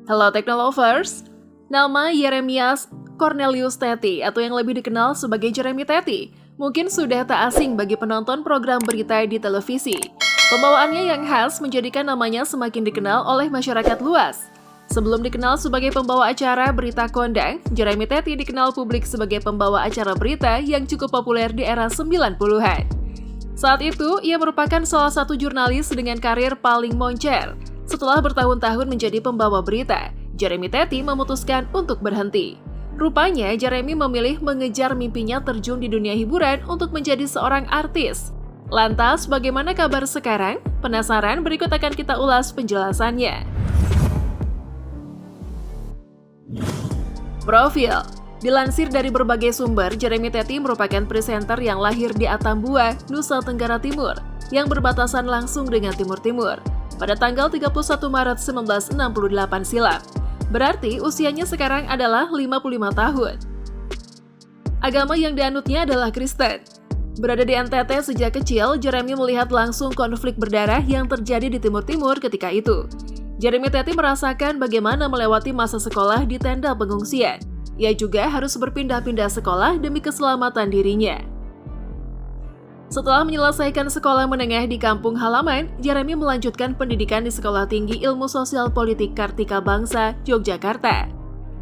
Halo Teknolovers, nama Yeremias Cornelius Teti atau yang lebih dikenal sebagai Jeremy Teti mungkin sudah tak asing bagi penonton program berita di televisi. Pembawaannya yang khas menjadikan namanya semakin dikenal oleh masyarakat luas. Sebelum dikenal sebagai pembawa acara berita kondang, Jeremy Teti dikenal publik sebagai pembawa acara berita yang cukup populer di era 90-an. Saat itu, ia merupakan salah satu jurnalis dengan karir paling moncer. Setelah bertahun-tahun menjadi pembawa berita, Jeremy Teti memutuskan untuk berhenti. Rupanya, Jeremy memilih mengejar mimpinya terjun di dunia hiburan untuk menjadi seorang artis. Lantas, bagaimana kabar sekarang? Penasaran? Berikut akan kita ulas penjelasannya. Profil. Dilansir dari berbagai sumber, Jeremy Teti merupakan presenter yang lahir di Atambua, Nusa Tenggara Timur, yang berbatasan langsung dengan Timur-Timur, pada tanggal 31 Maret 1968 silam. Berarti usianya sekarang adalah 55 tahun. Agama yang dianutnya adalah Kristen. Berada di NTT sejak kecil, Jeremy melihat langsung konflik berdarah yang terjadi di Timur-Timur ketika itu. Jeremy Teti merasakan bagaimana melewati masa sekolah di tenda pengungsian. Ia juga harus berpindah-pindah sekolah demi keselamatan dirinya. Setelah menyelesaikan sekolah menengah di kampung halaman, Jeremy melanjutkan pendidikan di Sekolah Tinggi Ilmu Sosial Politik Kartika Bangsa, Yogyakarta.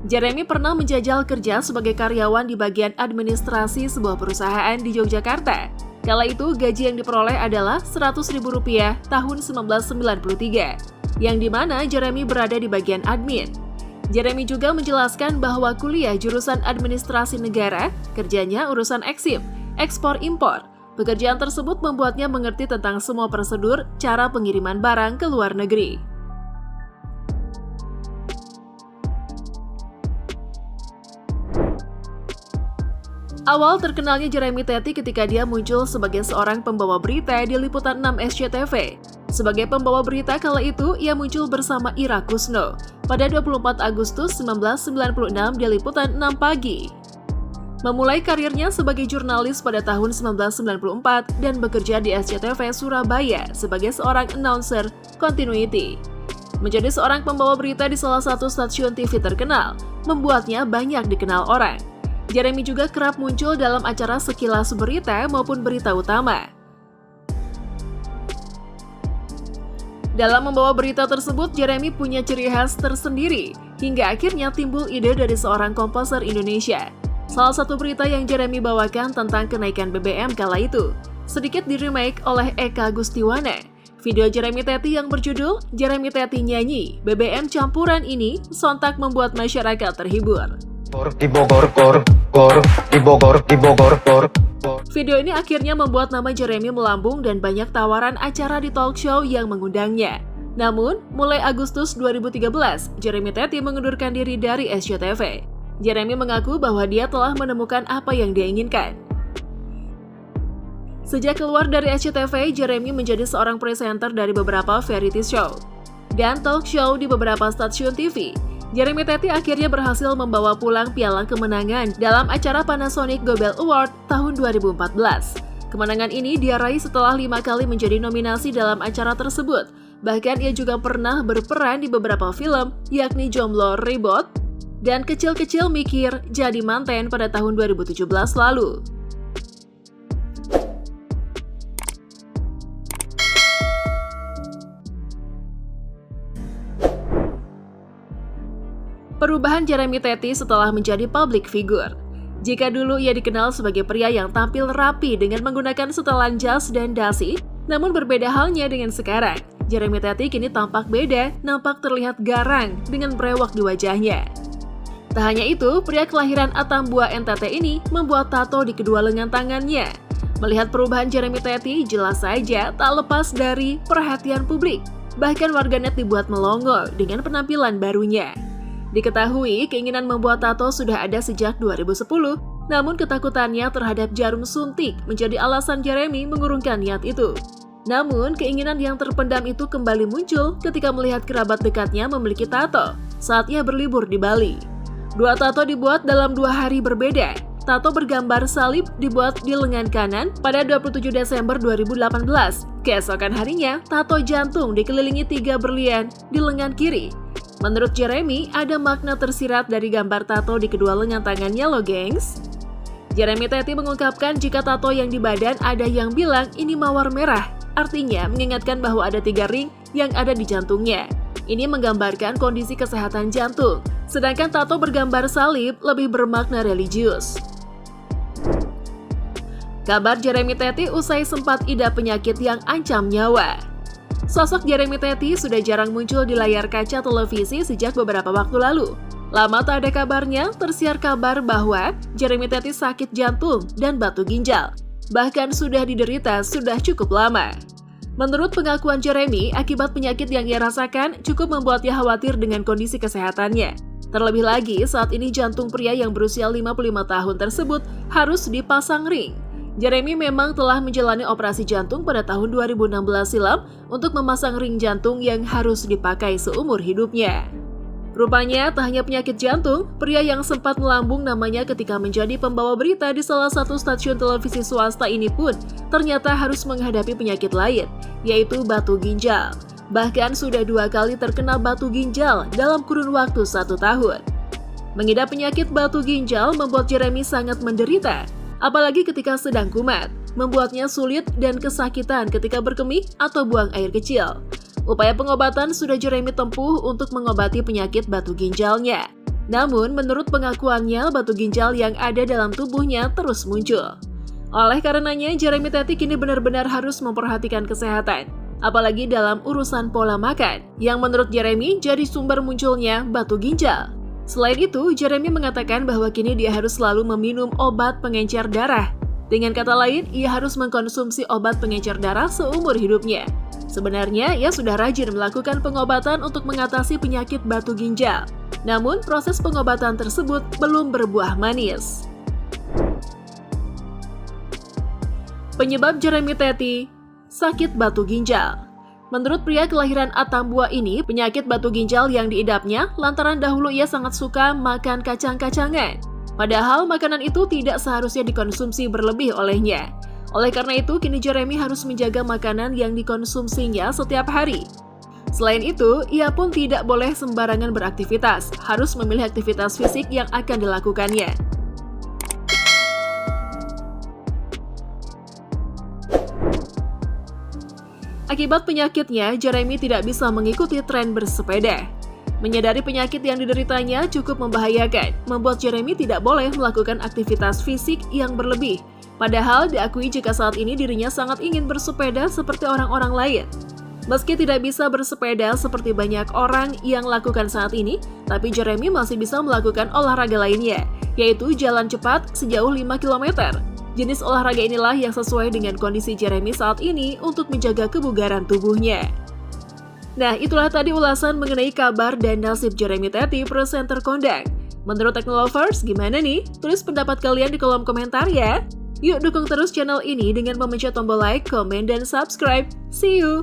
Jeremy pernah menjajal kerja sebagai karyawan di bagian administrasi sebuah perusahaan di Yogyakarta. Kala itu, gaji yang diperoleh adalah Rp100.000 tahun 1993, yang dimana Jeremy berada di bagian admin. Jeremy juga menjelaskan bahwa kuliah jurusan administrasi negara, kerjanya urusan eksip, ekspor-impor. Pekerjaan tersebut membuatnya mengerti tentang semua prosedur cara pengiriman barang ke luar negeri. Awal terkenalnya Jeremy Teti ketika dia muncul sebagai seorang pembawa berita di Liputan 6 SCTV. Sebagai pembawa berita kala itu, ia muncul bersama Ira Kusno pada 24 Agustus 1996 di Liputan 6 pagi. Memulai karirnya sebagai jurnalis pada tahun 1994 dan bekerja di SCTV Surabaya sebagai seorang announcer continuity. Menjadi seorang pembawa berita di salah satu stasiun TV terkenal, membuatnya banyak dikenal orang. Jeremy juga kerap muncul dalam acara Sekilas Berita maupun Berita Utama. Dalam membawa berita tersebut, Jeremy punya ciri khas tersendiri, hingga akhirnya timbul ide dari seorang komposer Indonesia. Salah satu berita yang Jeremy bawakan tentang kenaikan BBM kala itu, sedikit di-remake oleh Eka Gustiwana. Video Jeremy Teti yang berjudul Jeremy Teti Nyanyi BBM Campuran ini sontak membuat masyarakat terhibur. Video ini akhirnya membuat nama Jeremy melambung dan banyak tawaran acara di talk show yang mengundangnya. Namun, mulai Agustus 2013, Jeremy Teti mengundurkan diri dari SCTV. Jeremy mengaku bahwa dia telah menemukan apa yang dia inginkan. Sejak keluar dari SCTV, Jeremy menjadi seorang presenter dari beberapa variety show dan talk show di beberapa stasiun TV. Jeremy Teti akhirnya berhasil membawa pulang piala kemenangan dalam acara Panasonic Gobel Award tahun 2014. Kemenangan ini dia raih setelah 5 kali menjadi nominasi dalam acara tersebut. Bahkan ia juga pernah berperan di beberapa film, yakni Jomblo Ribot dan Kecil-Kecil Mikir Jadi Manten pada tahun 2017 lalu. Perubahan Jeremy Teti setelah menjadi public figure. Jika dulu ia dikenal sebagai pria yang tampil rapi dengan menggunakan setelan jas dan dasi, namun berbeda halnya dengan sekarang. Jeremy Teti kini tampak beda, nampak terlihat garang dengan brewok di wajahnya. Tak hanya itu, pria kelahiran Atambua NTT ini membuat tato di kedua lengan tangannya. Melihat perubahan Jeremy Teti, jelas saja tak lepas dari perhatian publik. Bahkan warganet dibuat melongo dengan penampilan barunya. Diketahui keinginan membuat tato sudah ada sejak 2010, namun ketakutannya terhadap jarum suntik menjadi alasan Jeremy mengurungkan niat itu. Namun, keinginan yang terpendam itu kembali muncul ketika melihat kerabat dekatnya memiliki tato saat ia berlibur di Bali. 2 tato dibuat dalam 2 hari berbeda. Tato bergambar salib dibuat di lengan kanan pada 27 Desember 2018. Keesokan harinya, tato jantung dikelilingi 3 berlian di lengan kiri. Menurut Jeremy, ada makna tersirat dari gambar tato di kedua lengan tangannya loh gengs. Jeremy Teti mengungkapkan jika tato yang di badan ada yang bilang ini mawar merah, artinya mengingatkan bahwa ada 3 ring yang ada di jantungnya. Ini menggambarkan kondisi kesehatan jantung, sedangkan tato bergambar salib lebih bermakna religius. Kabar Jeremy Teti usai sempat idap penyakit yang ancam nyawa. Sosok Jeremy Teti sudah jarang muncul di layar kaca televisi sejak beberapa waktu lalu. Lama tak ada kabarnya, tersiar kabar bahwa Jeremy Teti sakit jantung dan batu ginjal. Bahkan sudah diderita sudah cukup lama. Menurut pengakuan Jeremy, akibat penyakit yang ia rasakan cukup membuatnya khawatir dengan kondisi kesehatannya. Terlebih lagi, saat ini jantung pria yang berusia 55 tahun tersebut harus dipasang ring. Jeremy memang telah menjalani operasi jantung pada tahun 2016 silam untuk memasang ring jantung yang harus dipakai seumur hidupnya. Rupanya, tak hanya penyakit jantung, pria yang sempat melambung namanya ketika menjadi pembawa berita di salah satu stasiun televisi swasta ini pun ternyata harus menghadapi penyakit lain, yaitu batu ginjal. Bahkan sudah 2 kali terkena batu ginjal dalam kurun waktu 1 tahun. Mengidap penyakit batu ginjal membuat Jeremy sangat menderita, apalagi ketika sedang kumat, membuatnya sulit dan kesakitan ketika berkemih atau buang air kecil. Upaya pengobatan sudah Jeremy tempuh untuk mengobati penyakit batu ginjalnya. Namun, menurut pengakuannya, batu ginjal yang ada dalam tubuhnya terus muncul. Oleh karenanya, Jeremy Teti kini benar-benar harus memperhatikan kesehatan, apalagi dalam urusan pola makan, yang menurut Jeremy jadi sumber munculnya batu ginjal. Selain itu, Jeremy mengatakan bahwa kini dia harus selalu meminum obat pengencer darah. Dengan kata lain, ia harus mengkonsumsi obat pengencer darah seumur hidupnya. Sebenarnya, ia sudah rajin melakukan pengobatan untuk mengatasi penyakit batu ginjal. Namun, proses pengobatan tersebut belum berbuah manis. Penyebab Jeremy Teti sakit batu ginjal. Menurut pria kelahiran Atambua ini, penyakit batu ginjal yang diidapnya lantaran dahulu ia sangat suka makan kacang-kacangan. Padahal makanan itu tidak seharusnya dikonsumsi berlebih olehnya. Oleh karena itu, kini Jeremy harus menjaga makanan yang dikonsumsinya setiap hari. Selain itu, ia pun tidak boleh sembarangan beraktivitas, harus memilih aktivitas fisik yang akan dilakukannya. Akibat penyakitnya, Jeremy tidak bisa mengikuti tren bersepeda. Menyadari penyakit yang dideritanya cukup membahayakan, membuat Jeremy tidak boleh melakukan aktivitas fisik yang berlebih. Padahal diakui jika saat ini dirinya sangat ingin bersepeda seperti orang-orang lain. Meski tidak bisa bersepeda seperti banyak orang yang lakukan saat ini, tapi Jeremy masih bisa melakukan olahraga lainnya, yaitu jalan cepat sejauh 5 km. Jenis olahraga inilah yang sesuai dengan kondisi Jeremy saat ini untuk menjaga kebugaran tubuhnya. Nah, itulah tadi ulasan mengenai kabar dan nasib Jeremy Teti, presenter kondang. Menurut Teknolovers, gimana nih? Tulis pendapat kalian di kolom komentar ya! Yuk dukung terus channel ini dengan memencet tombol like, komen, dan subscribe. See you!